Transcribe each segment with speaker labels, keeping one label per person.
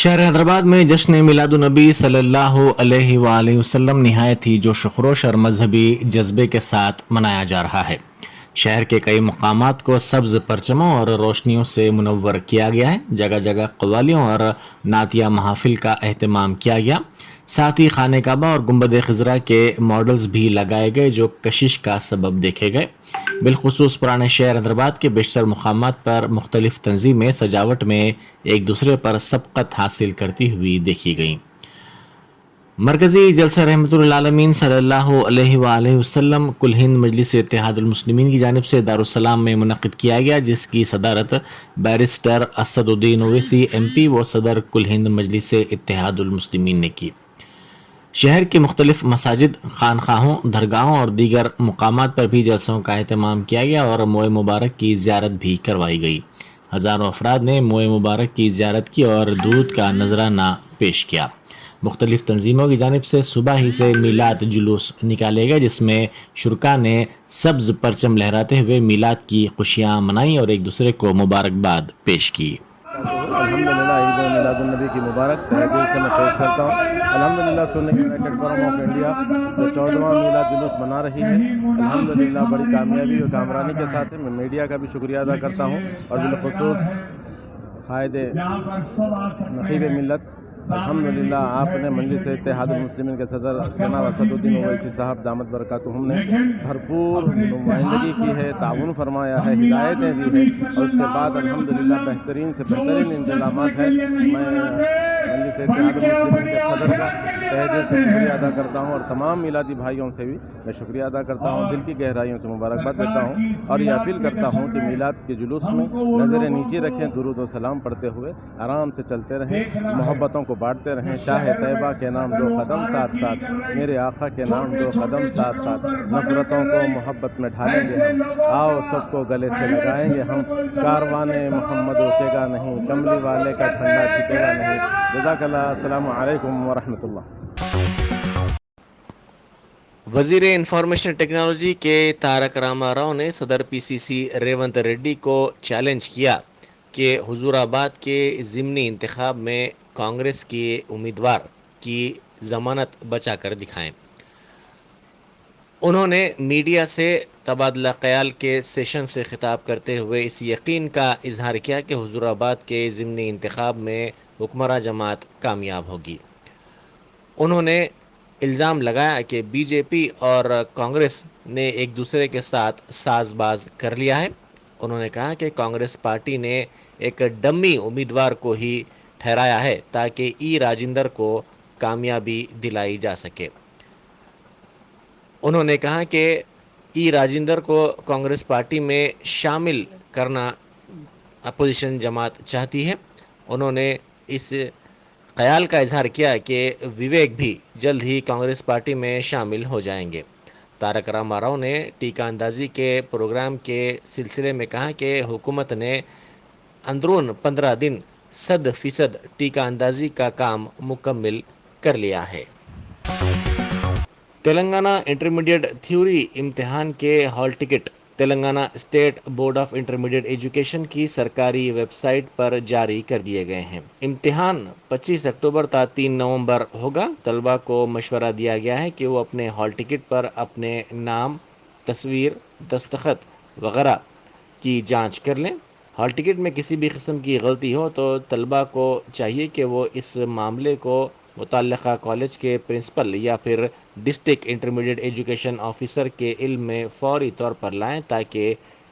Speaker 1: शहर हैदराबाद में जश्न मिलादुन्नबी सल्लल्लाहु अलैहि वसल्लम नहायत ही जोश व खरोश और मजहबी जज्बे के साथ मनाया जा रहा है। शहर के कई मकामात को सब्ज परचमों और रोशनियों से मुनव्वर किया गया है। जगह जगह कव्वालियों और नातिया महफिल का अहतमाम किया गया। साथ ही खाने काबा और गुंबद खिजरा के मॉडल्स भी लगाए गए जो कशिश का सबब देखे गए। बिलखुसूस पुराने शहर हैदराबाद के बेशतर मुकामात पर मुख्तलिफ तंजीमें सजावट में एक दूसरे पर सबकत हासिल करती हुई देखी गईं। मरकजी जलसा रहमतुल आलमीन सल्लल्लाहु अलैहि वसल्लम कुल हिंद मजलिस इत्तेहादुल मुस्लिमीन की जानिब से दारुस्सलाम में मुनक़िद किया गया, जिसकी सदारत बैरिस्टर असदुद्दीन ओवैसी MP व सदर कुल हिंद मजलिस इत्तेहादुल मुस्लिमीन ने की। शहर के मुख्तलिफ मसाजिद, खानखाहों, दरगाहों और दीगर मुकामात पर भी जलसों का अहतमाम किया गया और मोए मुबारक की ज़ियारत भी करवाई गई। हज़ारों अफराद ने मोए मुबारक की ज़ियारत की और दूध का नजराना पेश किया। मुख्तलिफ तंजीमों की जानिब से सुबह ही से मीलाद जुलूस निकाले गए, जिसमें शुरका ने सब्ज परचम लहराते हुए मीलाद की खुशियाँ मनाई और एक दूसरे को मुबारकबाद पेश की।
Speaker 2: अल्हम्दुलिल्लाह ईद मिलादुन्नबी की मुबारक तहे दिल से मैं पेश करता हूँ। अल्हम्दुलिल्लाह Sunni United forum of India जो 14वां मीलाद जुलूस मना रही है, अल्हम्दुलिल्लाह बड़ी कामयाबी और कामरानी के साथ है। मैं मीडिया का भी शुक्रिया अदा करता हूँ और बिलखुसूस कायदे नक़ीब मिल्लत अल्हम्दुलिल्लाह आपने मजलिस इत्तेहादुल मुस्लिमीन के सदर जनाब असदुद्दीन ओवैसी साहब दामत बरकातुहुम ने भरपूर नुमाइंदगी की है, ताउन फरमाया है, हिदायतें दी है और उसके बाद अल्हम्दुलिल्लाह बेहतरीन से बेहतरीन इंतजामात है। मैं मजलिस इत्तेहादुल मुस्लिमीन के सदर का तहे दिल से शुक्रिया अदा करता हूँ और तमाम मिलादी भाइयों से भी मैं शुक्रिया अदा करता हूँ, दिल की गहराइयों से मुबारकबाद देता हूँ और ये अपील करता हूँ कि मिलाद के जुलूस में नज़रें नीचे रखें, दुरूद व सलाम पढ़ते हुए आराम से चलते रहें, मोहब्बतों को बांटते रहें। शाह तैयबा के नाम दो कदम साथ साथ, मेरे आका के नाम दो कदम साथ साथ, नफरतों को मोहब्बत में ढालेंगे हम, आओ सबको गले से लगाएंगे हम, कारवाने मोहम्मद रुकेगा नहीं, कमली वाले का झंडा झुकेगा नहीं। जज़ाकल्लाह, अस्सलामु अलैकुम व रहमतुल्लाह।
Speaker 1: वजीर इंफॉर्मेशन टेक्नोलॉजी के तारक रामा राव ने सदर PCC रेवंत रेड्डी को चैलेंज किया कि हुजूराबाद के ज़िमनी इंतखाब में कांग्रेस के उम्मीदवार की ज़मानत बचा कर दिखाएं। उन्होंने मीडिया से तबादला ख्याल के सेशन से खिताब करते हुए इस यकीन का इजहार किया कि हुजूराबाद के ज़िमनी इंतखाब में हुक्मरान जमात कामयाब होगी। उन्होंने इल्ज़ाम लगाया कि बीजेपी और कांग्रेस ने एक दूसरे के साथ साजबाज कर लिया है। उन्होंने कहा कि कांग्रेस पार्टी ने एक डम्मी उम्मीदवार को ही ठहराया है ताकि ई राजेंद्र को कामयाबी दिलाई जा सके। उन्होंने कहा कि ई राजेंद्र को कांग्रेस पार्टी में शामिल करना अपोजिशन जमात चाहती है। उन्होंने इस ख्याल का इजहार किया कि विवेक भी जल्द ही कांग्रेस पार्टी में शामिल हो जाएंगे। तारक रामा राव ने टीका अंदाजी के प्रोग्राम के सिलसिले में कहा कि हुकूमत ने अंदरून 15 दिन 100% टीका अंदाजी का काम मुकम्मिल कर लिया है। तेलंगाना इंटरमीडिएट थ्योरी इम्तिहान के hall ticket Telangana state board of intermediate education की सरकारी वेबसाइट पर जारी कर दिए गए हैं। इम्तिहान 25 अक्टूबर ta 3 नवंबर होगा। तलबा को मशवरा दिया गया है कि वो अपने हॉल टिकट पर अपने नाम, तस्वीर, दस्तखत वगैरह की जांच कर लें। हॉल टिकट में किसी भी किस्म की गलती हो तो तलबा को चाहिए कि वो इस मामले को मुतल्लिका कॉलेज के प्रिंसिपल या फिर डिस्ट्रिक्ट इंटरमीडिएट एजुकेशन ऑफिसर के इल्म में फौरी तौर पर लाएं ताकि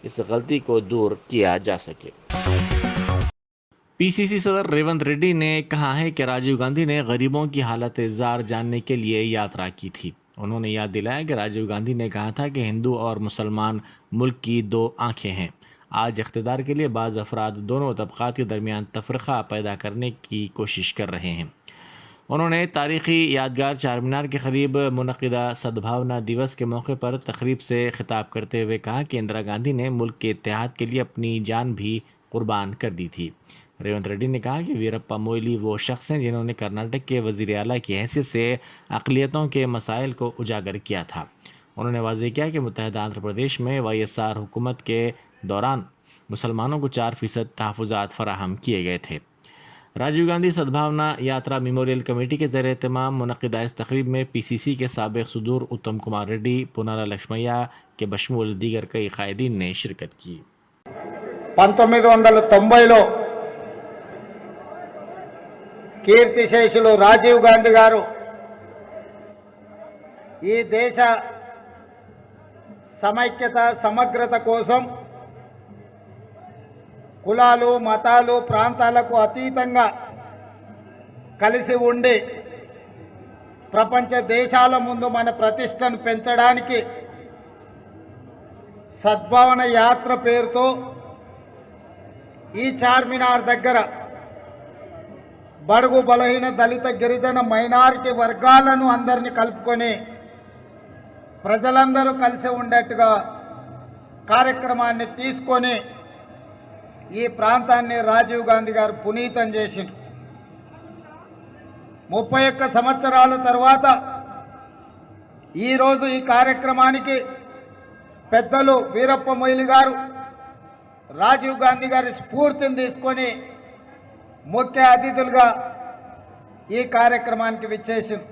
Speaker 1: इस गलती को दूर किया जा सके। PCC सदर रेवंत रेड्डी ने कहा है कि राजीव गांधी ने गरीबों की हालत जार जानने के लिए यात्रा की थी। उन्होंने याद दिलाया कि राजीव गांधी ने कहा था कि हिंदू और मुसलमान मुल्क की दो आंखें हैं। आज इख्तिदार के लिए बाज़ अफराद दोनों तबक़ात के दरमियान तफरक़ा पैदा करने की कोशिश कर रहे हैं। उन्होंने तारीख़ी यादगार चार मीनार के करीब मुनक़िदा सद्भावना दिवस के मौके पर तकरीब से खिताब करते हुए कहा कि इंदिरा गांधी ने मुल्क के इत्तेहाद के लिए अपनी जान भी कुर्बान कर दी थी। रेवंत रेड्डी ने कहा कि वीरप्पा मोइली वो शख्स हैं जिन्होंने कर्नाटक के वज़ीर आला की हैसियत से अक़लियतों के मसाइल को उजागर किया था। उन्होंने वाज़ेह किया कि मुत्तहिदा आंध्र प्रदेश में YSR हुकूमत के दौरान मुसलमानों को 4% तहफ़्फ़ुज़ात फ़राहम किए गए थे। राजीव गांधी सद्भावना यात्रा मेमोरियल कमेटी के ज़रिए तमाम मुनक़िदा इस तकरीब में PCC के साबिक़ सदूर उत्तम कुमार रेड्डी, पुनारा लक्ष्मయ్య के बशमूल दीगर कई कायदीन ने शिरकत की।
Speaker 3: 1990లో కీర్తిశేషులు రాజీవ్ గాంధీ గారు ఈ దేశ సమైక్యత సమగ్రత కోసం కులాలు మతాలు ప్రాంతాలకు అతీతంగా కలిసి ఉండి ప్రపంచ దేశాల ముందు మన ప్రతిష్టను పెంచడానికి సద్భావన యాత్ర పేరుతో ఈ చార్మినార్ దగ్గర బడుగు బలహీన దళిత గిరిజన మైనారిటీ వర్గాలను అందరినీ కలుపుకొని ప్రజలందరూ కలిసి ఉండేట్టుగా కార్యక్రమాన్ని తీసుకొని ఈ ప్రాంతాన్ని రాజీవ్ గాంధీ గారు పునీతం చేసిండు. 31 సంవత్సరాల తర్వాత ఈరోజు ఈ కార్యక్రమానికి పెద్దలు వీరప్ప మొయిలి గారు రాజీవ్ గాంధీ గారి స్ఫూర్తిని తీసుకొని ముఖ్య అతిథులుగా ఈ కార్యక్రమానికి విచ్చేసింది.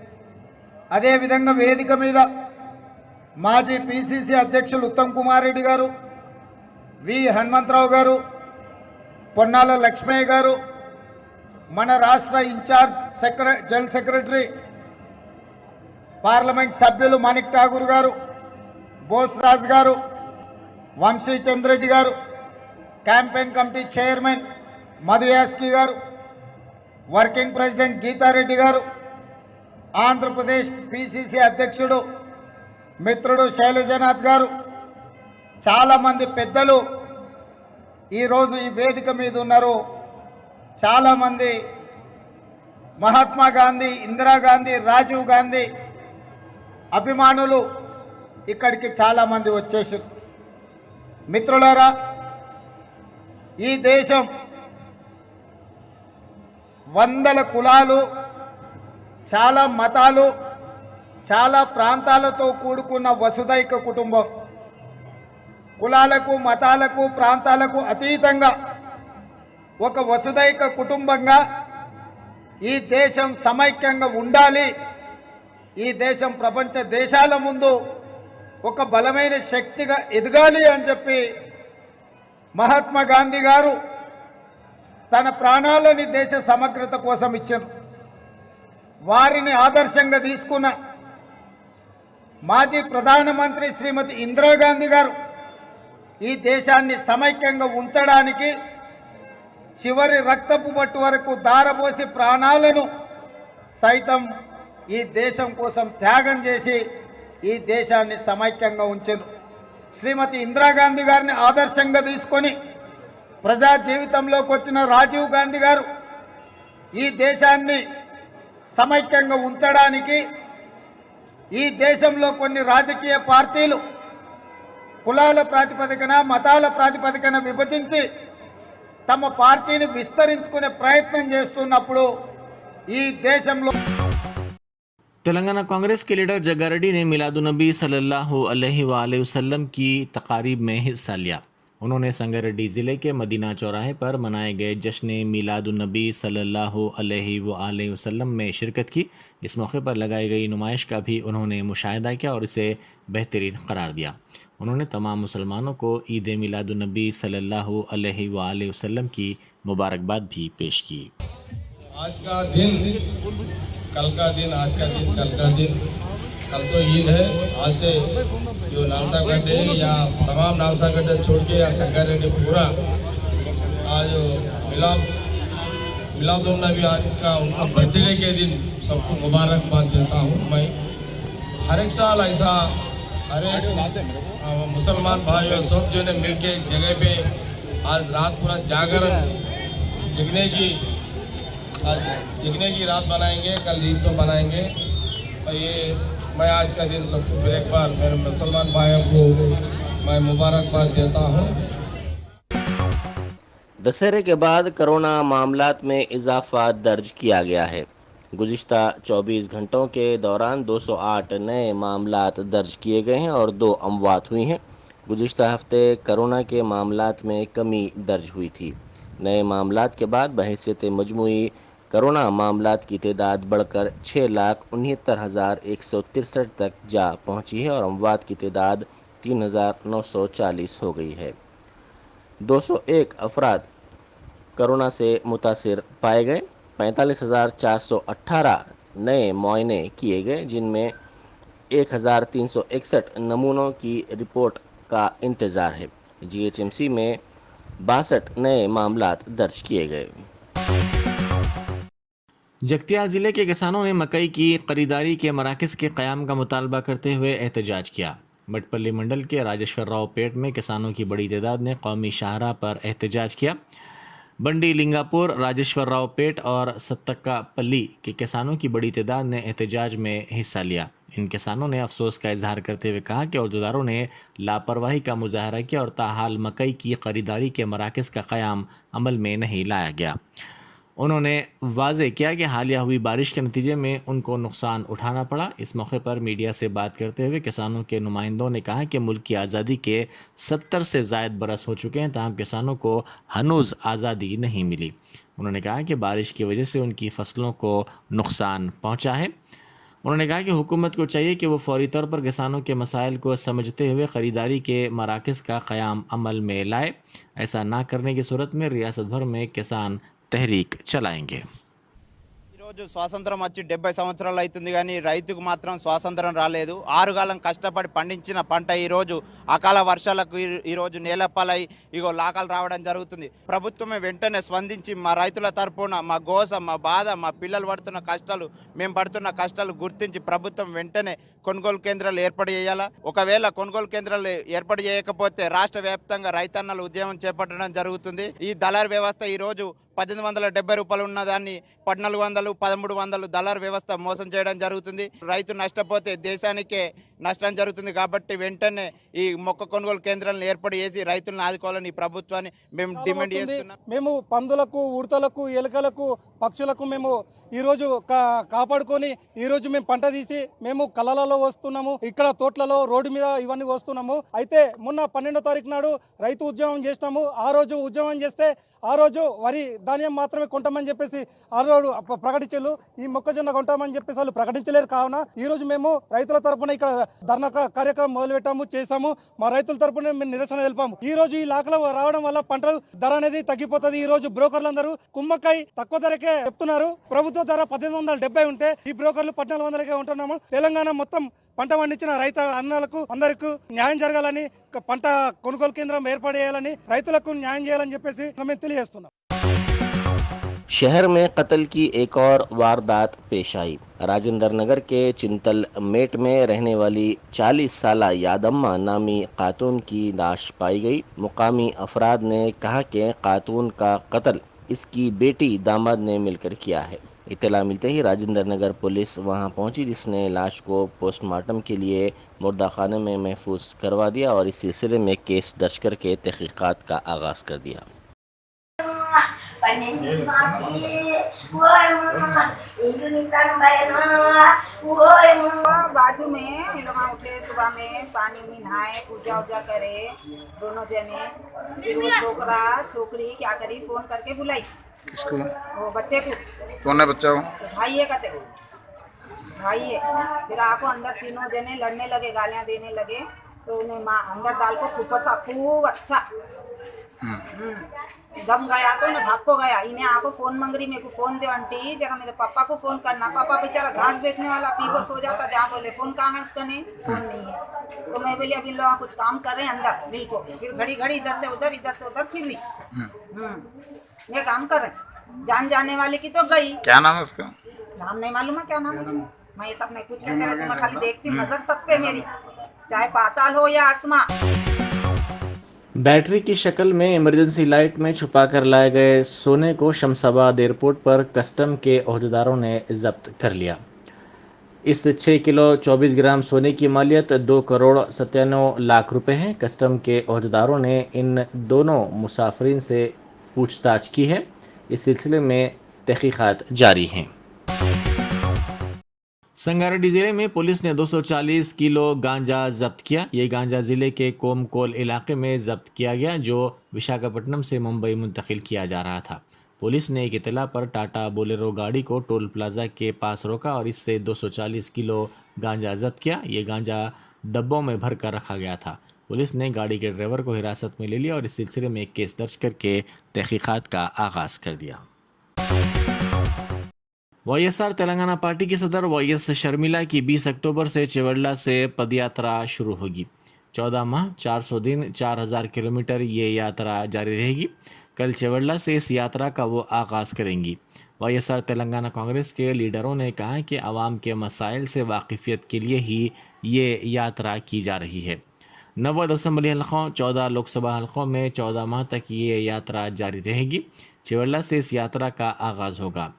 Speaker 3: అదేవిధంగా వేదిక మీద మాజీ PCC అధ్యక్షులు ఉత్తమ్ కుమార్ రెడ్డి గారు, వి హనుమంతరావు గారు, పొన్నాల లక్ష్మయ్య గారు, మన రాష్ట్ర ఇన్ఛార్జ్ జనరల్ సెక్రటరీ పార్లమెంట్ సభ్యులు మాణిక్ ఠాగూర్ గారు, బోస్రాజ్ గారు, వంశీ చంద్రెడ్డి గారు, క్యాంపెయిన్ కమిటీ చైర్మన్ మధు యాస్కి గారు, వర్కింగ్ ప్రెసిడెంట్ గీతారెడ్డి గారు, ఆంధ్రప్రదేశ్ PCC అధ్యక్షుడు మిత్రుడు శైలజనాథ్ గారు, చాలామంది పెద్దలు ఈరోజు ఈ వేదిక మీద ఉన్నారు. చాలామంది మహాత్మా గాంధీ, ఇందిరాగాంధీ, రాజీవ్ గాంధీ అభిమానులు ఇక్కడికి చాలామంది వచ్చేసారు. మిత్రులారా, ఈ దేశం వందల కులాలు, చాలా మతాలు, చాలా ప్రాంతాలతో కూడుకున్న వసుదైక కుటుంబం. కులాలకు మతాలకు ప్రాంతాలకు అతీతంగా ఒక వసుదైక కుటుంబంగా ఈ దేశం సమైక్యంగా ఉండాలి. ఈ దేశం ప్రపంచ దేశాల ముందు ఒక బలమైన శక్తిగా ఎదగాలి అని చెప్పి మహాత్మా గాంధీ గారు తన ప్రాణాలని దేశ సమగ్రత కోసం ఇచ్చారు. వారిని ఆదర్శంగా తీసుకున్న మాజీ ప్రధానమంత్రి శ్రీమతి ఇందిరాగాంధీ గారు ఈ దేశాన్ని సమైక్యంగా ఉంచడానికి చివరి రక్తపు బొట్టు వరకు ధారపోసి ప్రాణాలను సైతం ఈ దేశం కోసం త్యాగం చేసి ఈ దేశాన్ని సమైక్యంగా ఉంచారు. శ్రీమతి ఇందిరాగాంధీ గారిని ఆదర్శంగా తీసుకొని ప్రజా జీవితంలోకి వచ్చిన రాజీవ్ గాంధీ గారు ఈ దేశాన్ని సమైక్యంగా ఉంచడానికి ఈ దేశంలో కొన్ని రాజకీయ పార్టీలు కులాల ప్రాతిపదికన మతాల ప్రాతిపదికన విభజించి తమ పార్టీని విస్తరించుకునే ప్రయత్నం చేస్తున్నప్పుడు ఈ దేశంలో
Speaker 1: तेलंगाना कांग्रेस के लीडर जग्गारेड्डी ने मिलादुन्नबी सल्लल्लाहु अलैहि वसल्लम की तकारीब में हिस्सा लिया। उन्होंने संगारेड्डी ज़िले के मदीना चौराहे पर मनाए गए जश्न मिलादुन्नबी सल्लल्लाहु अलैहि वसल्लम में शिरकत की। इस मौके पर लगाई गई नुमाइश का भी उन्होंने मुशाहिदा किया और इसे बेहतरीन करार दिया। उन्होंने तमाम मुसलमानों को ईद मिलादुन्नबी सल्लल्लाहु अलैहि वसल्लम की मुबारकबाद भी पेश की।
Speaker 4: आज का दिन कल का दिन, आज का दिन कल का दिन। कल तो ईद है। आज से जो नालसा गड्ढे या तमाम नालसा गड्ढे छोड़ के या संगारेड्डी पूरा आज मिलादुन्नबी आज का उनका बर्थडे के दिन सबको मुबारकबाद देता हूँ। मैं हर एक साल ऐसा हर एक मुसलमान भाई और सब जो ने मिलके एक जगह पे आज रात पूरा जागरण जगने की रात बनाएंगे। कल ईद तो बनाएंगे। और ये मैं आज का दिन सबको फिर एक बार मेरे मुसलमान भाइयों को मैं मुबारकबाद देता हूँ।
Speaker 5: दशहरे के बाद कोरोना मामलात में इजाफा दर्ज किया गया है। गुज़िश्ता 24 घंटों के दौरान 208 नए मामलात दर्ज किए गए हैं और 2 अमवात हुई हैं। गुज़िश्ता हफ्ते कोरोना के मामलात में कमी दर्ज हुई थी। नए मामलात के बाद बहैसियत मजमूई कोरोना मामलात की तादाद बढ़कर 6,69,163 तक जा पहुंची है और अमवात की तादाद 3,940 हो गई है। 201 अफराद कोरोना से मुतासिर पाए गए। 45,418 नए मुआयने किए गए, जिनमें 1,361 नमूनों की रिपोर्ट का इंतज़ार है। GHMC में 62 नए मामलात दर्ज किए गए।
Speaker 1: जगतियाल ज़िले के किसानों ने मकई की खरीदारी के मराकज़ के क़याम का मुतालबा करते हुए एहतजाज किया। मटपल्ली मंडल के राजेश्वर राव पेट में किसानों की बड़ी तादाद ने कौमी शाहराह पर एहतजाज किया। बंडी लिंगापुर, राजेश्वर राव पेट और सत्तक्का पल्ली के किसानों की बड़ी तादाद ने एहतजाज में हिस्सा लिया। इन किसानों ने अफसोस का इजहार करते हुए कहा कि अहदेदारों ने लापरवाही का मुजाहरा किया और ताहाल मकई की खरीदारी के मराकज़ का क़याम अमल में नहीं लाया गया। उन्होंने वाज़ेह किया कि हालिया हुई बारिश के नतीजे में उनको नुकसान उठाना पड़ा। इस मौके पर मीडिया से बात करते हुए किसानों के नुमाइंदों ने कहा कि मुल्क की आज़ादी के 70 से ज़ायद बरस हो चुके हैं, ताहम किसानों को हनूज़ आज़ादी नहीं मिली। उन्होंने कहा कि बारिश की वजह से उनकी फसलों को नुकसान पहुँचा है। उन्होंने कहा कि हुकूमत को चाहिए कि वो फौरी तौर पर किसानों के मसाइल को समझते हुए ख़रीदारी के मराकज़ का क़याम अमल में लाए। ऐसा ना करने की सूरत में रियासत भर में किसान तहरीक चलाएंगे।
Speaker 6: ఈరోజు స్వాతంత్రం వచ్చి 70 సంవత్సరాలు అవుతుంది, కానీ రైతుకు మాత్రం స్వాతంత్రం రాలేదు. ఆరుగాలం కష్టపడి పండించిన పంట ఈరోజు అకాల వర్షాలకు ఈరోజు నేలపాలై ఇగో లాకాలు రావడం జరుగుతుంది. ప్రభుత్వమే వెంటనే స్పందించి మా రైతుల తరపున మా గోస, మా బాధ, మా పిల్లలు పడుతున్న కష్టాలు, మేము పడుతున్న కష్టాలు గుర్తించి ప్రభుత్వం వెంటనే కొనుగోలు కేంద్రాలు ఏర్పాటు చేయాలా. ఒకవేళ కొనుగోలు కేంద్రాలు ఏర్పాటు చేయకపోతే రాష్ట్ర వ్యాప్తంగా రైతన్నలు ఉద్యమం చేపట్టడం జరుగుతుంది. ఈ దళారు వ్యవస్థ ఈరోజు 1870 రూపాయలు ఉన్న దాన్ని 1400, 1300 దళారు వ్యవస్థ మోసం చేయడం జరుగుతుంది. రైతు నష్టపోతే దేశానికే నష్టం జరుగుతుంది. కాబట్టి వెంటనే ఈ మొక్క కొనుగోలు కేంద్రాలను ఏర్పాటు చేసి రైతులను ఆదుకోవాలని ఈ ప్రభుత్వాన్ని మేము డిమాండ్ చేస్తున్నాం.
Speaker 7: మేము పందులకు, ఉడతలకు, ఎలుకలకు, పక్షులకు మేము ఈరోజు కాపాడుకొని ఈరోజు మేము పంట తీసి మేము కళ్ళలలో వస్తున్నాము. ఇక్కడ తోటలలో, రోడ్డు మీద ఇవన్నీ వస్తున్నాము. అయితే మొన్న 12వ తారీఖు నాడు రైతు ఉద్యమం చేసినాము. ఆ రోజు ఉద్యమం చేస్తే ఆ రోజు వరి ధాన్యం మాత్రమే కొంటామని చెప్పేసి ఆ రోజు ప్రకటించారు. ఈ మొక్కజొన్న కొంటామని చెప్పేసి వాళ్ళు ప్రకటించలేరు. కావున ఈ రోజు మేము రైతుల తరపున ఇక్కడ ధర్నా కార్యక్రమం మొదలుపెట్టాము, చేసాము. మా రైతుల తరపున మేము నిరసన తెలిపాము. ఈ రోజు ఈ లాకలు రావడం వల్ల పంటల ధర అనేది తగ్గిపోతుంది. ఈ రోజు బ్రోకర్లందరూ కుమ్మక్కై తక్కువ ధరకే చెప్తున్నారు. ప్రభుత్వ ధర 1870 ఉంటే ఈ బ్రోకర్లు 1400కే ఉంటున్నాము. తెలంగాణ మొత్తం పంట పండించిన రైతు అన్నలకు అందరికీ న్యాయం జరగాలని, పంట కొనుగోలు కేంద్రం ఏర్పాటు చేయాలని, రైతులకు న్యాయం చేయాలని చెప్పేసి మేము తెలియజేస్తున్నాం.
Speaker 5: शहर में कत्ल की एक और वारदात पेश आई। राजेंद्र नगर के चिंतल मेट में रहने वाली 40 साला यादम्मा नामी खातून की लाश पाई गई। मुकामी अफराद ने कहा कि खातून का कत्ल इसकी बेटी दामाद ने मिलकर किया है। इत्तला मिलते ही राजेंद्र नगर पुलिस वहां पहुंची, जिसने लाश को पोस्टमार्टम के लिए मुर्दा खाने में महफूज करवा दिया और इस सिलसिले में केस दर्ज करके तहकीकात का आगाज़ कर दिया।
Speaker 8: बाजू में लोग उठे, सुबह में पानी में नहाए, पूजा उजा करे दोनों जने। फिर वो छोकरा छोकरी क्या करी, फोन करके बुलाई।
Speaker 9: किसको?
Speaker 8: वो बच्चे को।
Speaker 9: कौन है बच्चा? वो
Speaker 8: भाई है, कहते भाई है। फिर आको अंदर तीनों जने लड़ने लगे, गालियां देने लगे। तो उन्हें माँ अंदर डाल को खुपसा खूब अच्छा दम गया। तो उन्हें भाग को गया। इन्हें आको फोन मंगरी, मेरे को फोन दे आंटी, जरा मेरे पापा को फोन करना। पापा बेचारा घास बेचने वाला पी को सो जाता, जहाँ बोले फोन कहाँ है उसका, नहीं फोन नहीं है। तो मैं बोली अभी लोग कुछ काम कर रहे हैं अंदर दिल को। फिर घड़ी घड़ी इधर से उधर फिर रही। ये काम कर रहे, जान जाने वाले की तो गई।
Speaker 9: क्या नाम है उसका?
Speaker 8: नाम नहीं मालूम है क्या नाम है। मैं ये सब नहीं कुछ कहते रहती, मैं खाली देखती हूँ, नजर सब पे मेरी, चाहे पाताल हो या आसमां।
Speaker 1: बैटरी की शक्ल में इमरजेंसी लाइट में छुपा कर लाए गए सोने को शमशाबाद एयरपोर्ट पर कस्टम के ओहदेदारों ने जब्त कर लिया। इस 6 किलो 24 ग्राम सोने की मालियत 2,97,00,000 रुपए है। कस्टम के ओहदेदारों ने इन दोनों मुसाफिरीन से पूछताछ की है। इस सिलसिले में तहकीकात जारी हैं। संगारेड्डी जिले में पुलिस ने 240 किलो गांजा जब्त किया। ये गांजा जिले के कोमकोल इलाके में जब्त किया गया, जो विशाखापट्टनम से मुंबई मुंतकिल किया जा रहा था। पुलिस ने एक इतला पर टाटा बोलेरो गाड़ी को टोल प्लाजा के पास रोका और इससे 240 किलो गांजा जब्त किया। ये गांजा डब्बों में भर कर रखा गया था। पुलिस ने गाड़ी के ड्राइवर को हिरासत में ले लिया और इस सिलसिले में एक केस दर्ज करके तहकीकात का आगाज़ कर दिया। वाईएसआर तेलंगाना पार्टी की सदर वाईएस शर्मिला की 20 अक्टूबर से चेवड़ला से पदयात्रा शुरू होगी। 14 माह 400 दिन 4000 किलोमीटर ये यात्रा जारी रहेगी। कल चेवड़ला से इस यात्रा का वो आगाज़ करेंगी। वाईएसआर तेलंगाना कांग्रेस के लीडरों ने कहा कि आवाम के मसाइल से वाकिफियत के लिए ही ये यात्रा की जा रही है। 90 असम्बली हलकों 14 लोकसभा हलकों में 14 माह तक ये यात्रा जारी रहेगी। चेवड़ला से इस यात्रा का आगाज़ होगा।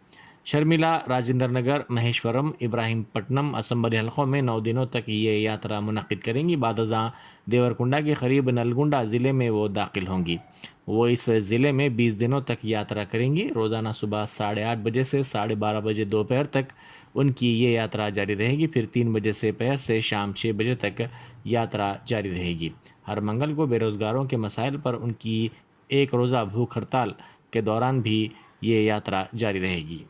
Speaker 1: शर्मिला राजेंद्र नगर, महेश्वरम, इब्राहिमपट्टनम असम्बली हलकों में 9 दिनों तक ये यात्रा मुनक़िद करेंगी। बादज़ां देवरकुंडा के करीब नलगुंडा ज़िले में वो दाखिल होंगी। वो इस ज़िले में 20 दिनों तक यात्रा करेंगी। रोज़ाना सुबह 8:30 बजे से 12:30 बजे दोपहर तक उनकी ये यात्रा जारी रहेगी। फिर 3 बजे से दोपहर से शाम 6 बजे तक यात्रा जारी रहेगी। हर मंगल को बेरोज़गारों के मसाइल पर उनकी एक रोज़ा भूख हड़ताल के दौरान भी ये यात्रा जारी रहेगी।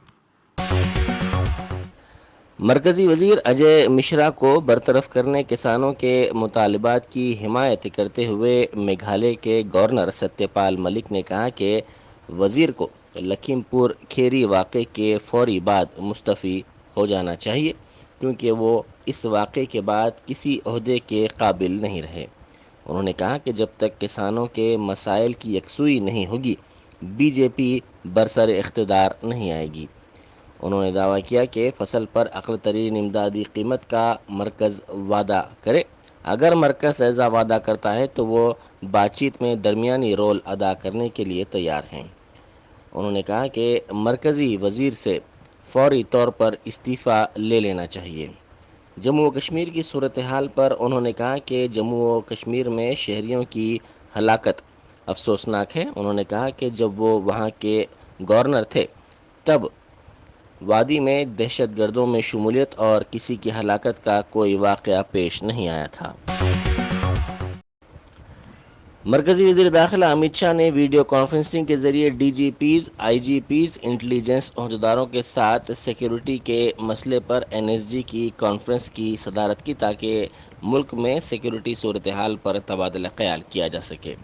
Speaker 5: मरकज़ी वज़ीर अजय मिश्रा को बरतरफ करने किसानों के मुतालबात की हिमायत करते हुए मेघालय के गवर्नर सत्यपाल मलिक ने कहा कि वज़ीर को लखीमपुर खेरी वाक़े के फौरी बाद मुस्तफ़ी हो जाना चाहिए, क्योंकि वो इस वाक़े के बाद किसी ओहदे के काबिल नहीं रहे। उन्होंने कहा कि जब तक किसानों के मसाइल की यकसुई नहीं होगी, बीजेपी बरसर इख्तिदार नहीं आएगी। उन्होंने दावा किया कि फसल पर अक़ल तरीन इमदादी कीमत का मरकज़ वादा करे। अगर मरकज़ ऐसा वादा करता है तो वो बातचीत में दरमियानी रोल अदा करने के लिए तैयार हैं। उन्होंने कहा कि मरकज़ी वज़ीर से फौरी तौर पर इस्तीफ़ा ले लेना चाहिए। जम्मू व कश्मीर की सूरत हाल पर उन्होंने कहा कि जम्मू व कश्मीर में शहरियों की हलाकत अफसोसनाक है। उन्होंने कहा कि जब वो वहाँ के गवर्नर थे तब वादी में दहशतगर्दों में शमूलियत और किसी की हलाकत का कोई वाक़या पेश नहीं आया था। मरकज़ी वज़ीर दाखिला अमित शाह ने वीडियो कॉन्फ्रेंसिंग के ज़रिए DGPs, IGPs, इंटेलिजेंस अहदेदारों के साथ सिक्योरिटी के मसले पर NSG की कॉन्फ्रेंस की सदारत की, ताकि मुल्क में सिक्योरिटी सूरत हाल पर तबादला ख्याल किया जा सके।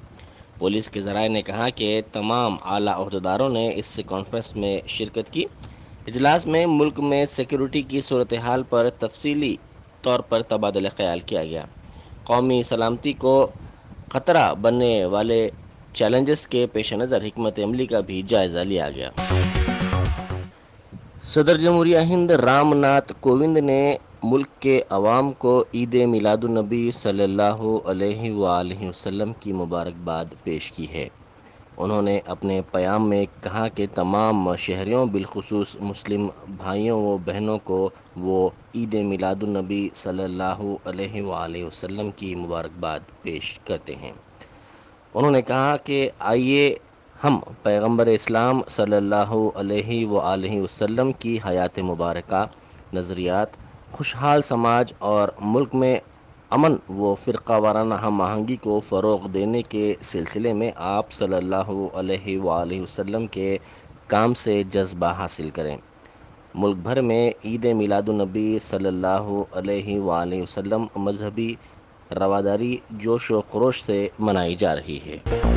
Speaker 5: पुलिस के ज़राए ने कहा कि तमाम आला अहदेदारों ने इस कॉन्फ्रेंस में शिरकत की। इजलास में मुल्क में सिक्योरिटी की सूरत हाल पर तफसीली तौर पर तबादला ख्याल किया गया। कौमी सलामती को ख़तरा बनने वाले चैलेंजेस के पेश नज़र हिकमत अमली का भी जायज़ा लिया गया। सदर जमहूरिया हिंद राम नाथ कोविंद ने मुल्क के अवाम को ईद मिलादुन्नबी सल्लल्लाहु अलैहि वसल्लम की मुबारकबाद पेश की है। उन्होंने अपने प्याम में कहा कि तमाम शहरियों बिलखुसूस मुस्लिम भाइयों व बहनों को वो ईद मिलादुन्नबी सल्लल्लाहु अलैहि वसल्लम की मुबारकबाद पेश करते हैं। उन्होंने कहा कि आइए हम पैगम्बर इस्लाम सल्लल्लाहु अलैहि वसल्लम की हयात मुबारका, नज़रियात, खुशहाल समाज और मुल्क में अमन व फ़िरका वाराना हम आहंगी को फ़रोग़ देने के सिलसिले में आप सल्लल्लाहु अलैहि वसल्लम के काम से जज्बा हासिल करें। मुल्क भर में ईद मिलादुन्नबी सल्लल्लाहु अलैहि वसल्लम मजहबी रवादारी जोश व खरोश से मनाई जा रही है।